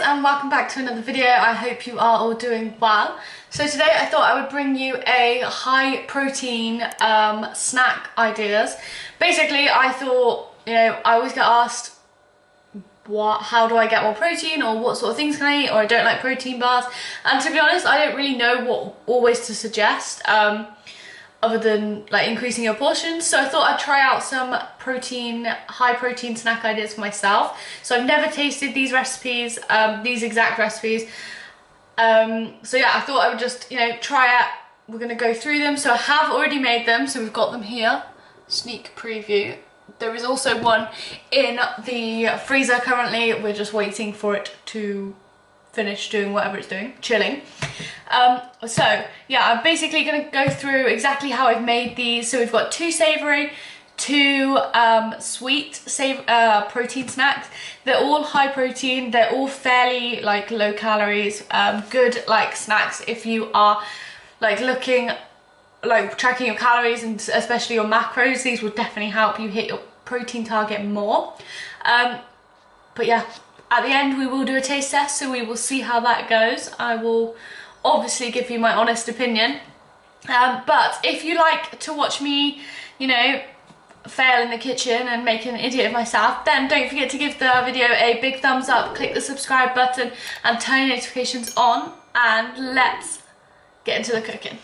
and welcome back to another video. I hope you are all doing well. So today I thought I would bring you a high protein snack ideas. Basically I thought, I always get asked how do I get more protein, or what sort of things can I eat, or I don't like protein bars, and to be honest I don't really know what always to suggest other than like increasing your portions. So I thought I'd try out some high protein snack ideas for myself. So I've never tasted these recipes, these exact recipes. So yeah, I thought I would just, try it. We're gonna go through them. So I have already made them, so we've got them here. Sneak preview. There is also one in the freezer currently. We're just waiting for it to finish doing whatever it's doing, chilling. So yeah, I'm basically gonna go through exactly how I've made these. So we've got two savoury, two sweet protein snacks. They're all high protein, they're all fairly like low calories, good like snacks if you are like looking, like tracking your calories and especially your macros. These will definitely help you hit your protein target more. But yeah, at the end we will do a taste test, so we will see how that goes. I will obviously give you my honest opinion. But if you like to watch me, fail in the kitchen and make an idiot of myself, then don't forget to give the video a big thumbs up, click the subscribe button and turn notifications on, and let's get into the cooking.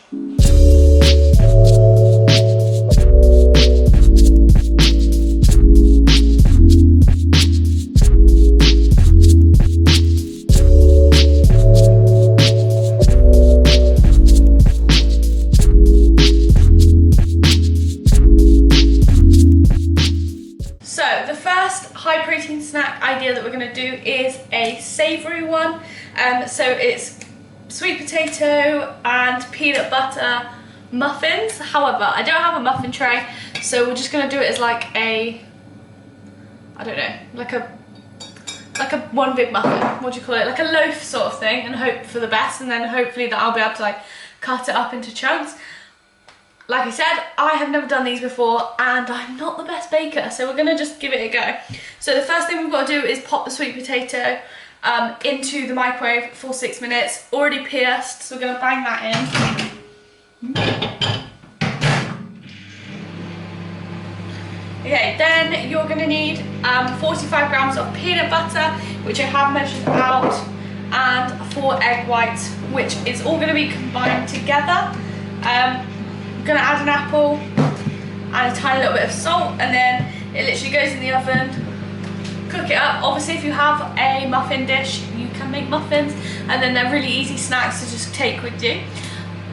Snack idea that we're going to do is a savoury one. So it's sweet potato and peanut butter muffins. However, I don't have a muffin tray, so we're just going to do it as like a, I don't know, like a one big muffin, what do you call it, like a loaf sort of thing, and hope for the best, and then hopefully that I'll be able to like cut it up into chunks. Like I said, I have never done these before and I'm not the best baker, so we're gonna just give it a go. So the first thing we've got to do is pop the sweet potato into the microwave for 6 minutes, already pierced, so we're gonna bang that in. Okay, then you're gonna need 45 grams of peanut butter, which I have measured out, and 4 egg whites, which is all gonna be combined together. Gonna add an apple and a tiny little bit of salt, and then it literally goes in the oven. Cook it up. Obviously if you have a muffin dish you can make muffins, and then they're really easy snacks to just take with you.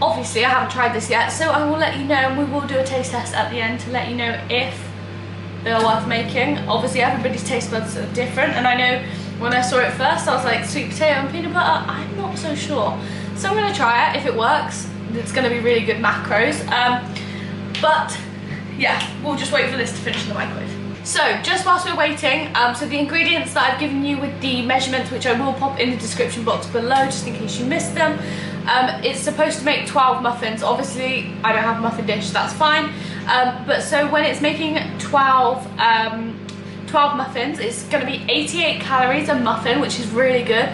Obviously I haven't tried this yet, so I will let you know, and we will do a taste test at the end to let you know if they are worth making. Obviously everybody's taste buds are different, and I know when I saw it first I was like, sweet potato and peanut butter, I'm not so sure. So I'm gonna try it. If it works, it's going to be really good macros, but yeah, we'll just wait for this to finish in the microwave. So just whilst we're waiting, so the ingredients that I've given you with the measurements, which I will pop in the description box below just in case you missed them, it's supposed to make 12 muffins. Obviously I don't have a muffin dish, that's fine, but so when it's making 12 muffins, it's going to be 88 calories a muffin, which is really good.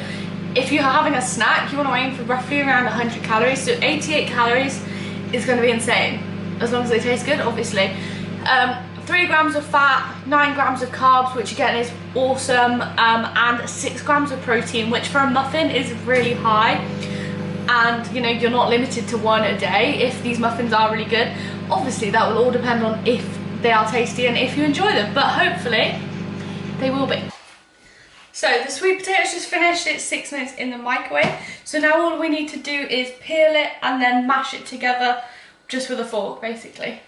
If you're having a snack, you want to aim for roughly around 100 calories, so 88 calories is going to be insane, as long as they taste good, obviously. 3 grams of fat, 9 grams of carbs, which again is awesome, and 6 grams of protein, which for a muffin is really high. And you're not limited to one a day if these muffins are really good. Obviously that will all depend on if they are tasty and if you enjoy them, but hopefully they will be. So the sweet potatoes just finished, it's 6 minutes in the microwave. So now all we need to do is peel it and then mash it together just with a fork, basically.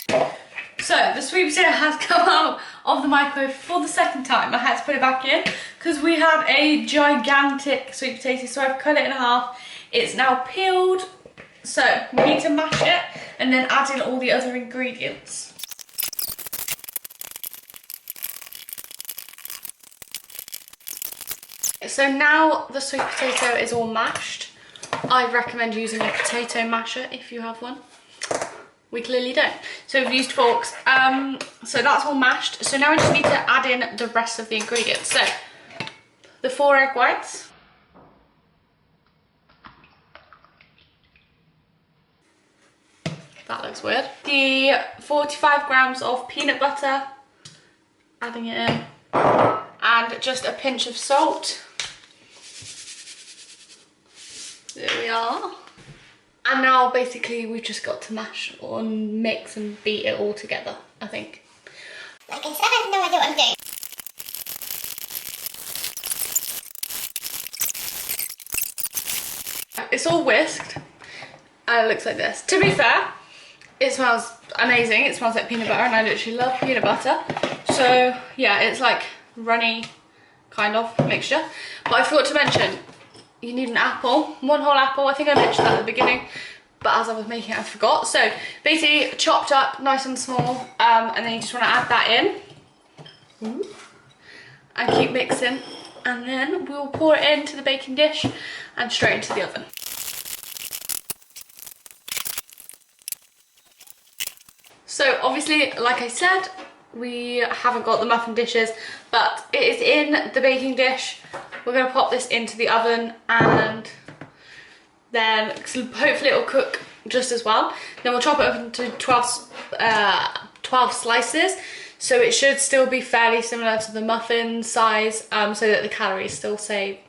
So the sweet potato has come out of the microwave for the second time. I had to put it back in because we had a gigantic sweet potato, so I've cut it in half. It's now peeled. So we need to mash it and then add in all the other ingredients. So now the sweet potato is all mashed. I recommend using a potato masher if you have one. We clearly don't. So we've used forks. So that's all mashed. So now we just need to add in the rest of the ingredients. So the 4 egg whites. That looks weird. The 45 grams of peanut butter. Adding it in. And just a pinch of salt. There we are. And now basically we've just got to mash or mix and beat it all together, I think. Like I said, I have no idea what I'm doing. It's all whisked and it looks like this. To be fair, it smells amazing. It smells like peanut butter and I literally love peanut butter. So yeah, it's like runny kind of mixture. But I forgot to mention, you need an apple, 1 whole apple. I think I mentioned that at the beginning, but as I was making it, I forgot. So basically chopped up nice and small, and then you just want to add that in. Ooh. And keep mixing. And then we'll pour it into the baking dish and straight into the oven. So obviously, like I said, we haven't got the muffin dishes, but it is in the baking dish. We're going to pop this into the oven and then hopefully it'll cook just as well. Then we'll chop it up into 12 slices. So it should still be fairly similar to the muffin size, so that the calories still stay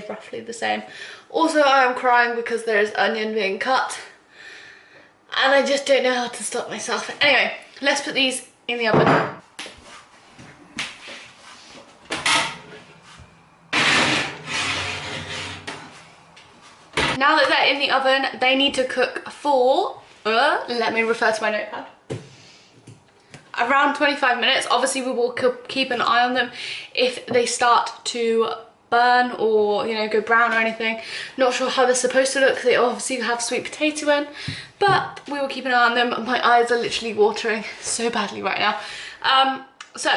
roughly the same. Also, I am crying because there is onion being cut and I just don't know how to stop myself. Anyway, let's put these in the oven. Now that they're in the oven, they need to cook for, let me refer to my notepad, around 25 minutes. Obviously we will keep an eye on them if they start to burn or, you know, go brown or anything. Not sure how they're supposed to look. They obviously have sweet potato in, but we will keep an eye on them. My eyes are literally watering so badly right now. So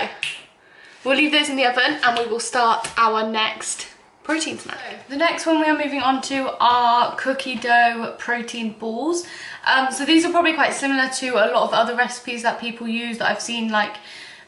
we'll leave those in the oven and we will start our next protein snack. So the next one we are moving on to are cookie dough protein balls. So these are probably quite similar to a lot of other recipes that people use that I've seen, like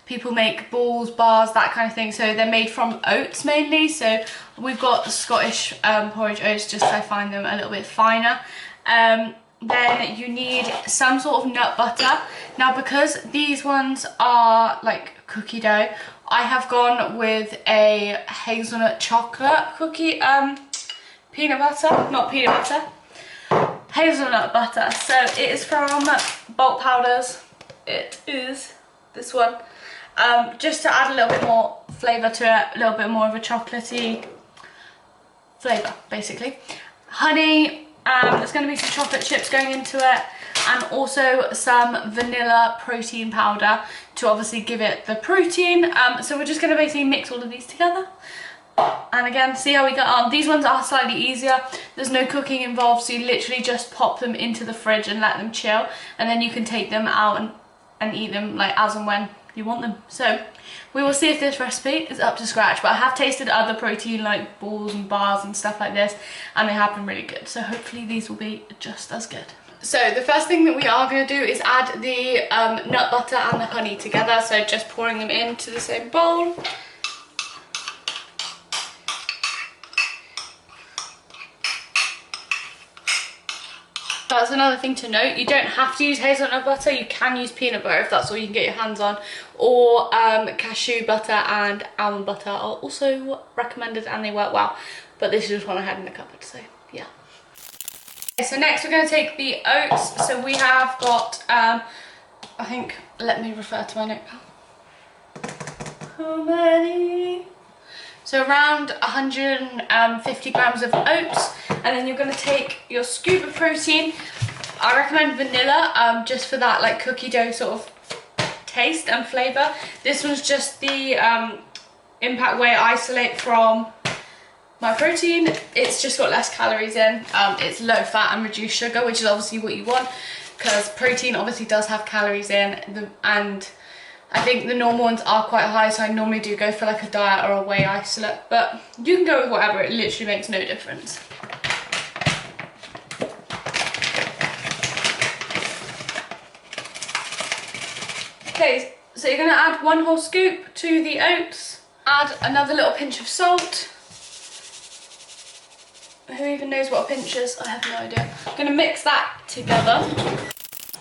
people make balls, bars, that kind of thing. So they're made from oats mainly. So we've got Scottish porridge oats, just so I find them a little bit finer. Then you need some sort of nut butter. Now because these ones are like cookie dough, I have gone with a hazelnut chocolate cookie peanut butter, not peanut butter, hazelnut butter. So it is from Bulk Powders. It is this one. Just to add a little bit more flavour to it, a little bit more of a chocolatey flavour basically. Honey, there's going to be some chocolate chips going into it, and also some vanilla protein powder to obviously give it the protein. So we're just going to basically mix all of these together and again see how we get on. These ones are slightly easier. There's no cooking involved, so you literally just pop them into the fridge and let them chill, and then you can take them out and eat them like as and when you want them. So we will see if this recipe is up to scratch, but I have tasted other protein like balls and bars and stuff like this, and they have been really good, so hopefully these will be just as good. So the first thing that we are going to do is add the nut butter and the honey together, so just pouring them into the same bowl. That's another thing to note, you don't have to use hazelnut butter, you can use peanut butter if that's all you can get your hands on, or cashew butter and almond butter are also recommended and they work well, but this is just one I had in the cupboard, so yeah. Okay, so next we're going to take the oats. So we have got, I think, let me refer to my notepad. How many? So around 150 grams of oats, and then you're going to take your scoop of protein. I recommend vanilla, just for that like cookie dough sort of taste and flavour. This one's just the impact whey isolate from my protein. It's just got less calories in. It's low fat and reduced sugar, which is obviously what you want, because protein obviously does have calories in, and I think the normal ones are quite high, so I normally do go for like a diet or a whey isolate, but you can go with whatever, it literally makes no difference. Okay, so you're going to add 1 whole scoop to the oats. Add another little pinch of salt. Who even knows what a pinch is? I have no idea. I'm going to mix that together.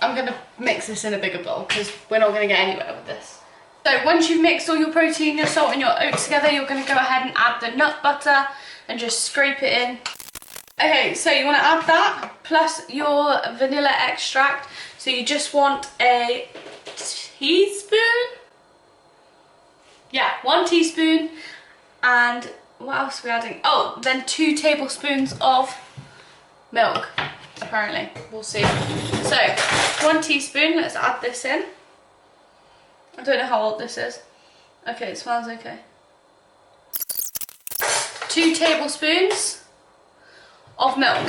I'm going to mix this in a bigger bowl because we're not going to get anywhere with this. So once you've mixed all your protein, your salt and your oats together, you're going to go ahead and add the nut butter and just scrape it in. Okay, so you want to add that plus your vanilla extract. So you just want a teaspoon? Yeah, 1 teaspoon. And what else are we adding? Oh, then 2 tablespoons of milk, apparently. We'll see. So, 1 teaspoon, let's add this in. I don't know how old this is. Okay, it smells okay. 2 tablespoons of milk.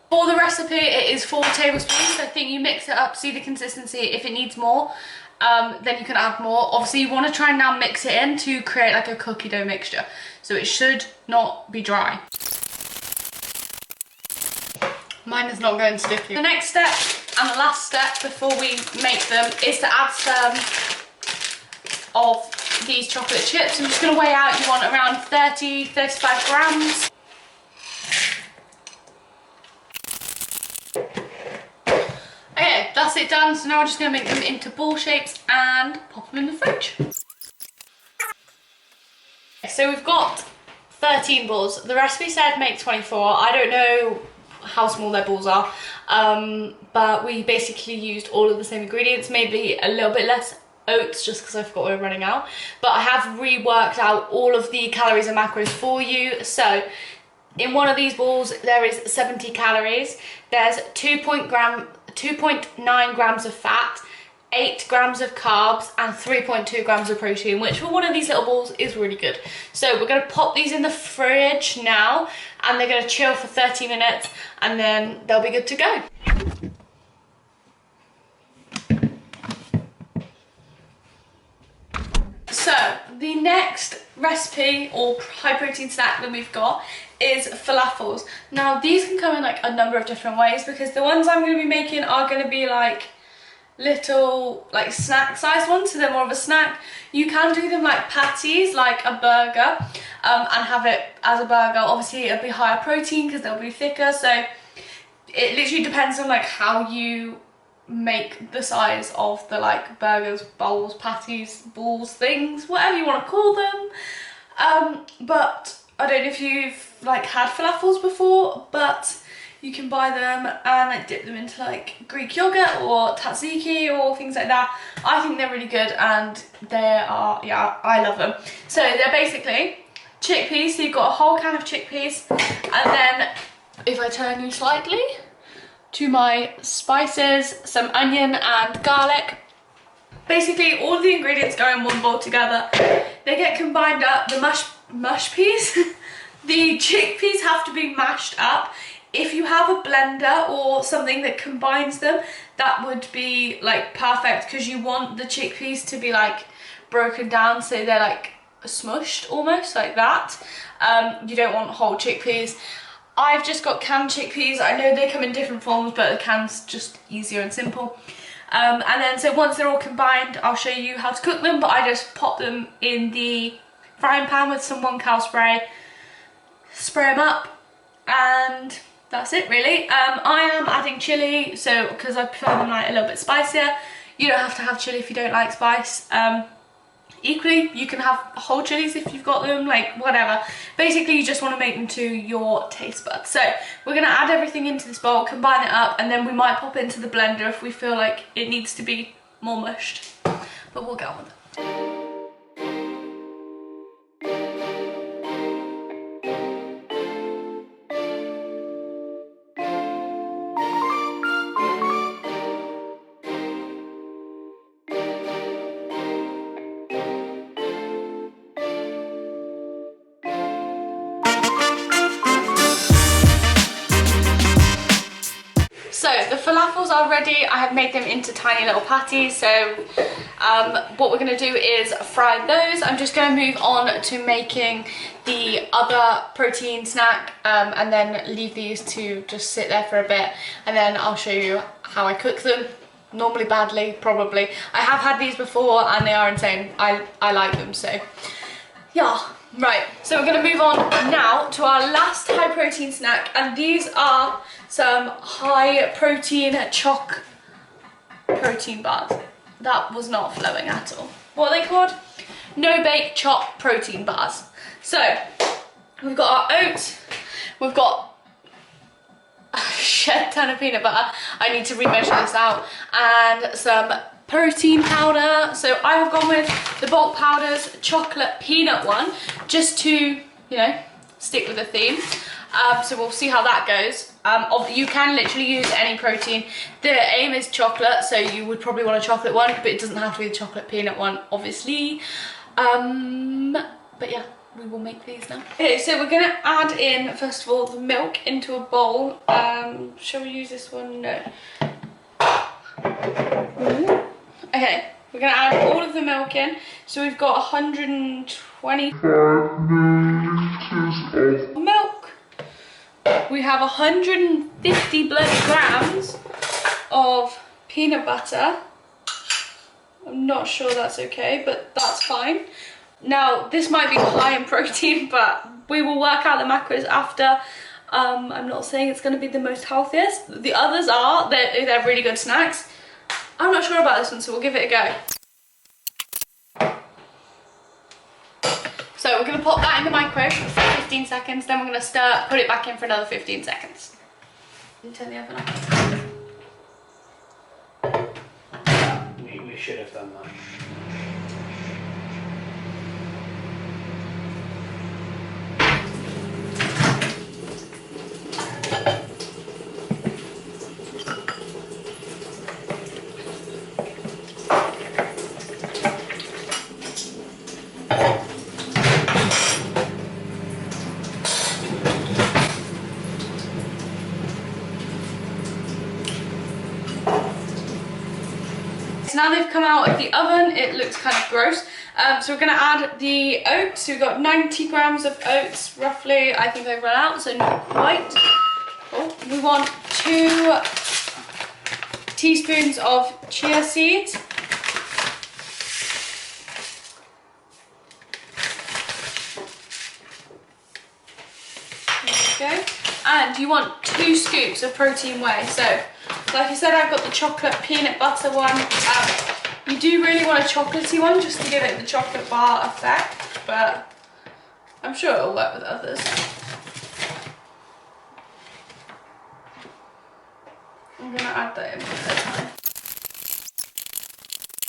For the recipe, it is 4 tablespoons. I think you mix it up, see the consistency. If it needs more, then you can add more. Obviously, you want to try and now mix it in to create like a cookie dough mixture. So it should not be dry. Mine is not going sticky. The next step and the last step before we make them is to add some of these chocolate chips. I'm just going to weigh out, you want around 30-35 grams. Okay, that's it done. So now we're just going to make them into ball shapes and pop them in the fridge. So we've got 13 balls. The recipe said make 24. I don't know how small their balls are, but we basically used all of the same ingredients, maybe a little bit less oats just because I forgot we were running out, but I have reworked out all of the calories and macros for you. So in one of these balls there is 70 calories, there's 2.9 grams of fat, 8 grams of carbs and 3.2 grams of protein, which for one of these little balls is really good. So we're going to pop these in the fridge now and they're going to chill for 30 minutes and then they'll be good to go. So the next recipe or high protein snack that we've got is falafels. Now these can come in like a number of different ways because the ones I'm going to be making are going to be like little like snack sized ones, so they're more of a snack. You can do them like patties, like a burger, and have it as a burger. Obviously it'll be higher protein because they'll be thicker, so it literally depends on like how you make the size of the like burgers, bowls, patties, balls, things, whatever you want to call them. But I don't know if you've like had falafels before, but you can buy them and like dip them into like Greek yogurt or tzatziki or things like that. I think they're really good and they are, yeah, I love them. So they're basically chickpeas, so you've got a whole can of chickpeas, and then if I turn you slightly to my spices, some onion and garlic. Basically all of the ingredients go in one bowl together. They get combined up. The mush peas, the chickpeas have to be mashed up. If you have a blender or something that combines them, that would be like perfect because you want the chickpeas to be like broken down so they're like smushed almost like that. You don't want whole chickpeas. I've just got canned chickpeas. I know they come in different forms, but the can's just easier and simple. And then so once they're all combined, I'll show you how to cook them, but I just pop them in the frying pan with some 1-cal spray, spray them up, and that's it really. I am adding chili, so because I prefer them like a little bit spicier. You don't have to have chili if you don't like spice. Equally, you can have whole chilies if you've got them, like whatever. Basically, you just want to make them to your taste buds. So we're going to add everything into this bowl, combine it up, and then we might pop it into the blender if we feel like it needs to be more mushed. But we'll get on with it. So the falafels are ready. I have made them into tiny little patties, so what we're going to do is fry those. I'm just going to move on to making the other protein snack and then leave these to just sit there for a bit, and then I'll show you how I cook them. Normally badly, probably. I have had these before and they are insane. I like them, so yeah. Right, so we're going to move on now to our last high protein snack, and these are some high protein Choc protein bars. That was not flowing at all. What are they called? No bake Choc protein bars. So we've got our oats, we've got a shed ton of peanut butter. I need to remeasure this out, and some protein powder. So I have gone with the bulk powders chocolate peanut one, just to, you know, stick with the theme. So we'll see how that goes. You can literally use any protein. The aim is chocolate, so you would probably want a chocolate one, but it doesn't have to be the chocolate peanut one, obviously. But yeah, we will make these now. Okay, so we're gonna add in, first of all, the milk into a bowl. Shall we use this one? No. Okay, we're gonna add all of the milk in. So we've got 125 milliliters of milk. We have 150 grams of peanut butter. I'm not sure that's okay, but that's fine. Now, this might be high in protein, but we will work out the macros after. I'm not saying it's going to be the most healthiest. The others are. They're really good snacks. I'm not sure about this one, so we'll give it a go. So we're going to pop that in the microwave for 15 seconds, then we're going to stir, put it back in for another 15 seconds. And turn the oven off. We should have done that. So now they've come out of the oven, it looks kind of gross. So we're going to add the oats. So we've got 90 grams of oats, roughly. I think I've run out, so not quite. Oh, we want 2 teaspoons of chia seeds. There we go. And you want 2 scoops of protein whey. So, like I said, I've got the chocolate peanut butter one. You do really want a chocolatey one just to give it the chocolate bar effect, but I'm sure it'll work with others. I'm gonna add that in one at a time.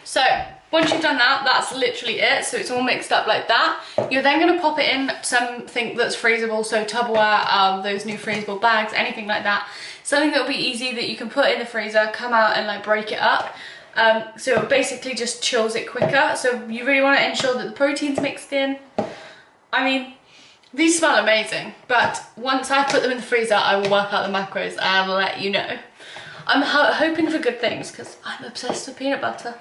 So, once you've done that, that's literally it. So it's all mixed up like that. You're then gonna pop it in something that's freezable, so Tupperware, those new freezable bags, anything like that. Something that'll be easy that you can put in the freezer, come out and like break it up. So it basically just chills it quicker. So you really want to ensure that the protein's mixed in. I mean, these smell amazing, but once I put them in the freezer, I will work out the macros and I'll let you know. I'm hoping for good things because I'm obsessed with peanut butter.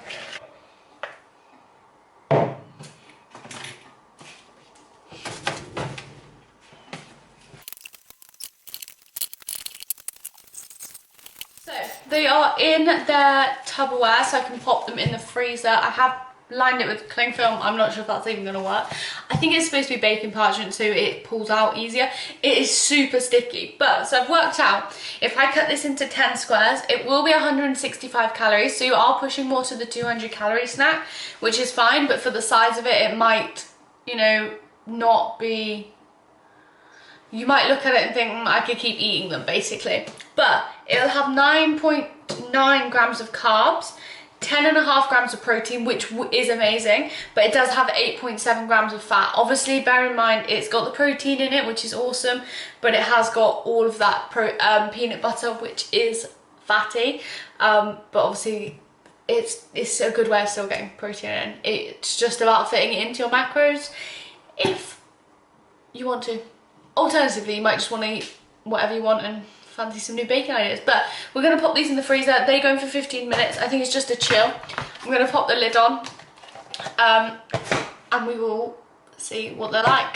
They are in their Tupperware, so I can pop them in the freezer. I have lined it with cling film. I'm not sure if that's even going to work. I think it's supposed to be baking parchment, so it pulls out easier. It is super sticky, but so I've worked out, if I cut this into 10 squares, it will be 165 calories, so you are pushing more to the 200 calorie snack, which is fine, but for the size of it, it might, you know, not be... You might look at it and think, I could keep eating them, basically. But it'll have 9.9 grams of carbs, 10.5 grams of protein, which is amazing, but it does have 8.7 grams of fat. Obviously, bear in mind, it's got the protein in it, which is awesome, but it has got all of that peanut butter, which is fatty. But obviously, it's a good way of still getting protein in. It's just about fitting it into your macros if you want to. Alternatively, you might just want to eat whatever you want and fancy some new baking ideas. But we're going to pop these in the freezer. They go in for 15 minutes. I think it's just a chill. I'm going to pop the lid on. And we will see what they're like.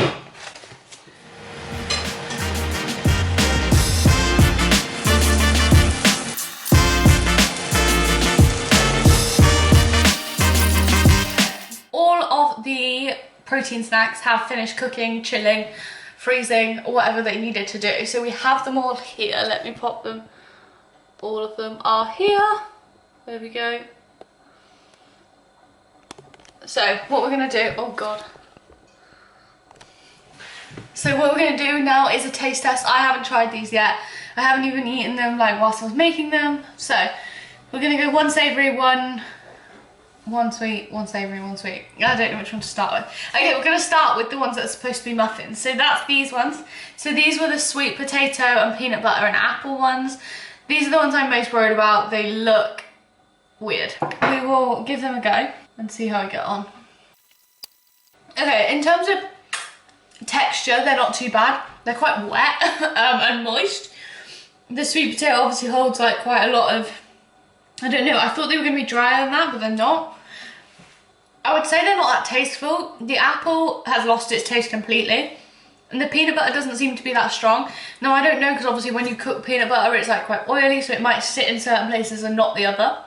All of the protein snacks have finished cooking, chilling, freezing, or whatever they needed to do. So we have them all here. Let me pop them. All of them are here. There we go. So what we're gonna do, oh God. So what we're gonna do now is a taste test. I haven't tried these yet. I haven't even eaten them like whilst I was making them. So we're gonna go one savoury, one sweet, one savoury, one sweet. I don't know which one to start with. Okay, we're gonna start with the ones that are supposed to be muffins. So that's these ones. So these were the sweet potato and peanut butter and apple ones. These are the ones I'm most worried about. They look weird. We will give them a go and see how we get on. Okay, in terms of texture, they're not too bad. They're quite wet and moist. The sweet potato obviously holds like quite a lot of, I don't know, I thought they were going to be drier than that, but they're not. I would say they're not that tasteful. The apple has lost its taste completely. And the peanut butter doesn't seem to be that strong. Now, I don't know, because obviously when you cook peanut butter, it's like quite oily, so it might sit in certain places and not the other.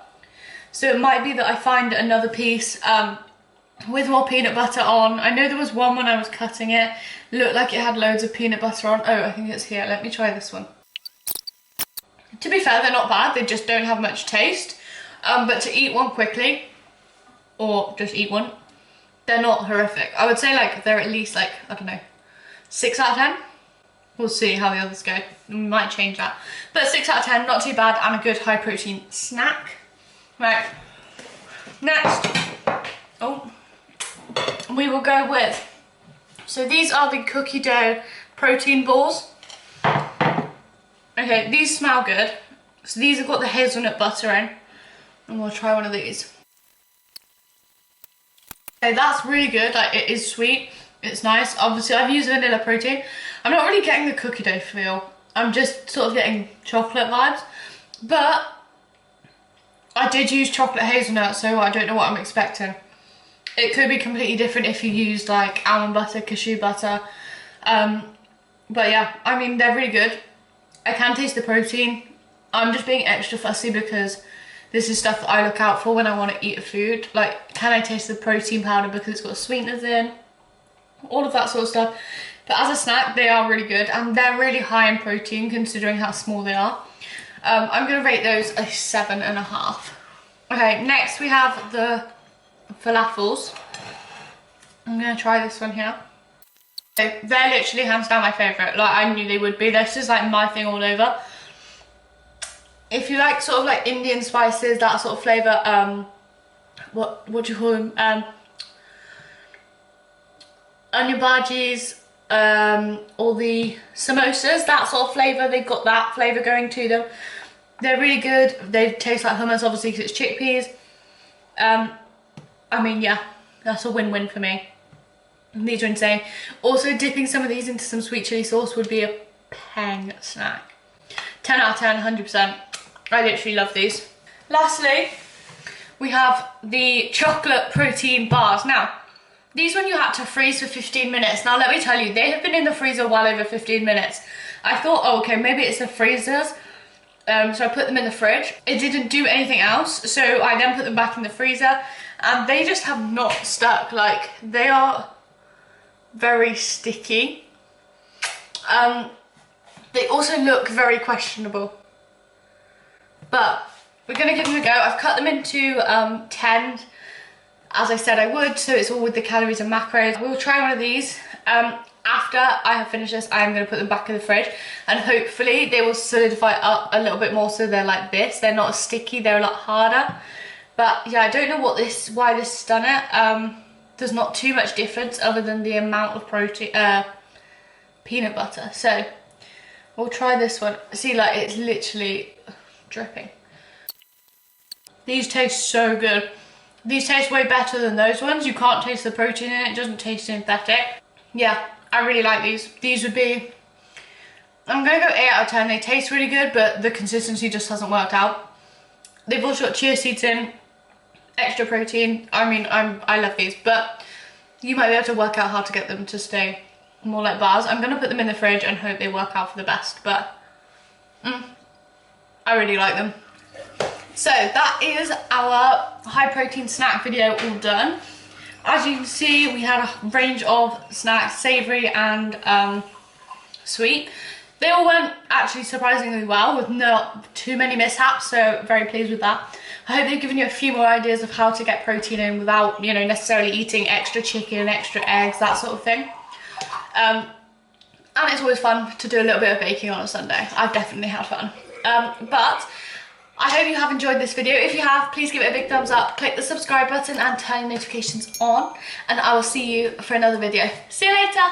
So it might be that I find another piece with more peanut butter on. I know there was one when I was cutting it. Looked like it had loads of peanut butter on. Oh, I think it's here. Let me try this one. To be fair, they're not bad. They just don't have much taste. But to eat one quickly, or just eat one, they're not horrific. I would say like they're at least like, I don't know, 6 out of 10. We'll see how the others go. We might change that. But 6 out of 10, not too bad, and a good high protein snack. Right, next, we will go with, so these are the cookie dough protein balls. Okay, these smell good. So these have got the hazelnut butter in, and we'll try one of these. Okay, that's really good, like it is sweet, it's nice. Obviously I've used vanilla protein. I'm not really getting the cookie dough feel. I'm just sort of getting chocolate vibes, but I did use chocolate hazelnut, so I don't know what I'm expecting. It could be completely different if you used like almond butter, cashew butter. But yeah, I mean, they're really good. I can taste the protein. I'm just being extra fussy because this is stuff that I look out for when I want to eat a food. Like, can I taste the protein powder because it's got sweeteners in? All of that sort of stuff. But as a snack, they are really good, and they're really high in protein considering how small they are. I'm going to rate those a 7.5. Okay, next we have the Falafels. I'm going to try this one here. Okay, they're literally hands down my favourite. Like, I knew they would be. This is like my thing all over. If you like sort of like Indian spices, that sort of flavour, what do you call them? Onion bhajis, all the samosas, that sort of flavour, they've got that flavour going to them. They're really good. They taste like hummus, obviously, because it's chickpeas. I mean, yeah, that's a win-win for me. These are insane. Also, dipping some of these into some sweet chilli sauce would be a peng snack. 10 out of 10, 100%. I literally love these. Lastly, we have the chocolate protein bars. Now, these one you had to freeze for 15 minutes. Now, let me tell you, they have been in the freezer well over 15 minutes. I thought, oh, okay, maybe it's the freezers. So I put them in the fridge. It didn't do anything else, so I then put them back in the freezer, and they just have not stuck. Like, they are very sticky. They also look very questionable, but we're gonna give them a go. I've cut them into 10, as I said I would, so it's all with the calories and macros. We'll try one of these. After I have finished this, I'm going to put them back in the fridge, and hopefully they will solidify up a little bit more so they're like this. They're not as sticky, they're a lot harder. But yeah, I don't know why this has done it. There's not too much difference other than the amount of protein, peanut butter. So we'll try this one. See, like, it's literally dripping. These taste so good. These taste way better than those ones. You can't taste the protein in it. It doesn't taste synthetic. Yeah, I really like these. These would be I'm going to go 8 out of 10. They taste really good, but the consistency just hasn't worked out. They've also got chia seeds in, extra protein. I mean, I love these, but you might be able to work out how to get them to stay more like bars. I'm going to put them in the fridge and hope they work out for the best, but I really like them. So that is our high protein snack video all done. As you can see, we had a range of snacks, savoury and sweet. They all went actually surprisingly well with not too many mishaps, so very pleased with that. I hope they've given you a few more ideas of how to get protein in without, you know, necessarily eating extra chicken, extra eggs, that sort of thing. And it's always fun to do a little bit of baking on a Sunday. I've definitely had fun. But I hope you have enjoyed this video. If you have, please give it a big thumbs up, click the subscribe button and turn notifications on, and I will see you for another video. See you later.